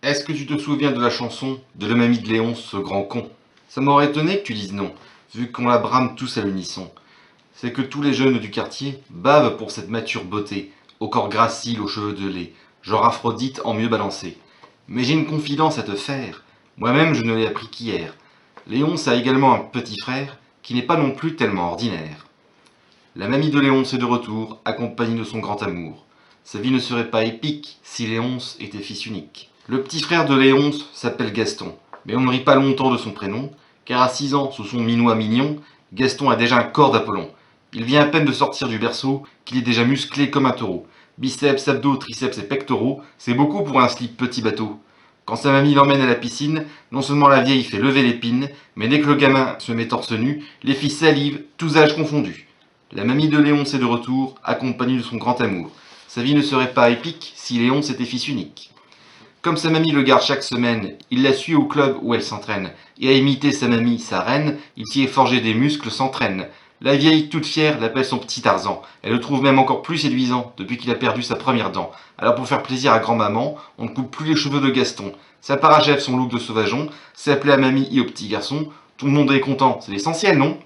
Est-ce que tu te souviens de la chanson de l'homme ami de Léonce, ce grand con? Ça m'aurait étonné que tu dises non, vu qu'on la brame tous à l'unisson. C'est que tous les jeunes du quartier bavent pour cette mature beauté, au corps gracile, aux cheveux de lait, genre Aphrodite en mieux balancé. Mais j'ai une confidence à te faire, moi-même je ne l'ai appris qu'hier. Léonce a également un petit frère, qui n'est pas non plus tellement ordinaire. La mamie de Léonce est de retour, accompagnée de son grand amour. Sa vie ne serait pas épique si Léonce était fils unique. Le petit frère de Léonce s'appelle Gaston, mais on ne rit pas longtemps de son prénom, car à 6 ans, sous son minois mignon, Gaston a déjà un corps d'Apollon. Il vient à peine de sortir du berceau, qu'il est déjà musclé comme un taureau. Biceps, abdos, triceps et pectoraux, c'est beaucoup pour un slip petit bateau. Quand sa mamie l'emmène à la piscine, non seulement la vieille fait lever l'épine, mais dès que le gamin se met torse nu, les filles salivent, tous âges confondus. La mamie de Léonce est de retour, accompagnée de son grand amour. Sa vie ne serait pas épique si Léonce était fils unique. Comme sa mamie le garde chaque semaine, il la suit au club où elle s'entraîne. Et à imiter sa mamie, sa reine, il s'y est forgé des muscles, s'entraîne. La vieille, toute fière, l'appelle son petit Tarzan. Elle le trouve même encore plus séduisant depuis qu'il a perdu sa première dent. Alors pour faire plaisir à grand-maman, on ne coupe plus les cheveux de Gaston. Ça parachève son look de sauvageon, c'est appelé à mamie et au petit garçon. Tout le monde est content, c'est l'essentiel, non?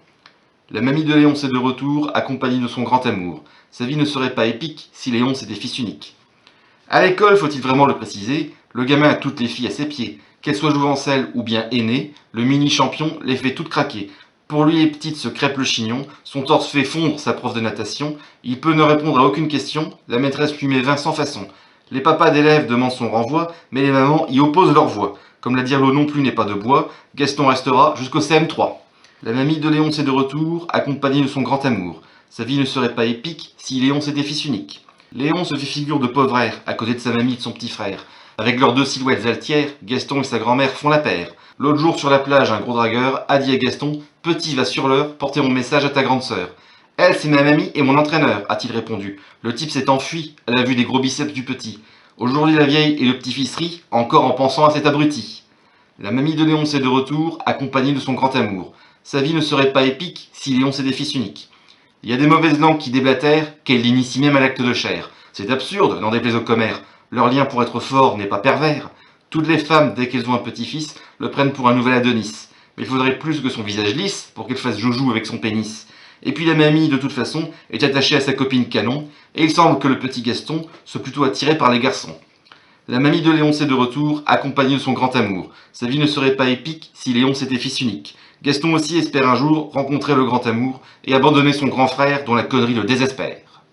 La mamie de Léonce est de retour, accompagnée de son grand amour. Sa vie ne serait pas épique si Léonce était fils unique. À l'école, faut-il vraiment le préciser, le gamin a toutes les filles à ses pieds. Qu'elles soient jouvencelles ou bien aînées, le mini-champion les fait toutes craquer. Pour lui, les petites se crêpent le chignon, son torse fait fondre sa prof de natation, il peut ne répondre à aucune question, la maîtresse lui met 20 sans façon. Les papas d'élèves demandent son renvoi, mais les mamans y opposent leur voix. Comme la dire l'eau non plus n'est pas de bois, Gaston restera jusqu'au CM3. La mamie de Léonce est de retour, accompagnée de son grand amour. Sa vie ne serait pas épique si Léonce était fils unique. Léon se fait figure de pauvre air à côté de sa mamie et de son petit frère. Avec leurs deux silhouettes altières, Gaston et sa grand-mère font la paire. L'autre jour sur la plage, un gros dragueur a dit à Gaston « Petit, va sur l'heure porter mon message à ta grande sœur. » « Elle, c'est ma mamie et mon entraîneur, a-t-il répondu. Le type s'est enfui à la vue des gros biceps du petit. Aujourd'hui la vieille et le petit-fils rient, encore en pensant à cet abruti. La mamie de Léonce est de retour, accompagnée de son grand amour. Sa vie ne serait pas épique si Léonce était fils unique. Il y a des mauvaises langues qui déblatèrent, qu'elle l'initie même à l'acte de chair. C'est absurde, n'en déplaise aux commères. Leur lien pour être fort n'est pas pervers. Toutes les femmes, dès qu'elles ont un petit-fils, le prennent pour un nouvel Adonis. Mais il faudrait plus que son visage lisse pour qu'elle fasse joujou avec son pénis. Et puis la mamie, de toute façon, est attachée à sa copine Canon, et il semble que le petit Gaston soit plutôt attiré par les garçons. La mamie de Léonce est de retour, accompagnée de son grand amour. Sa vie ne serait pas épique si Léonce était fils unique. Gaston aussi espère un jour rencontrer le grand amour et abandonner son grand frère dont la connerie le désespère.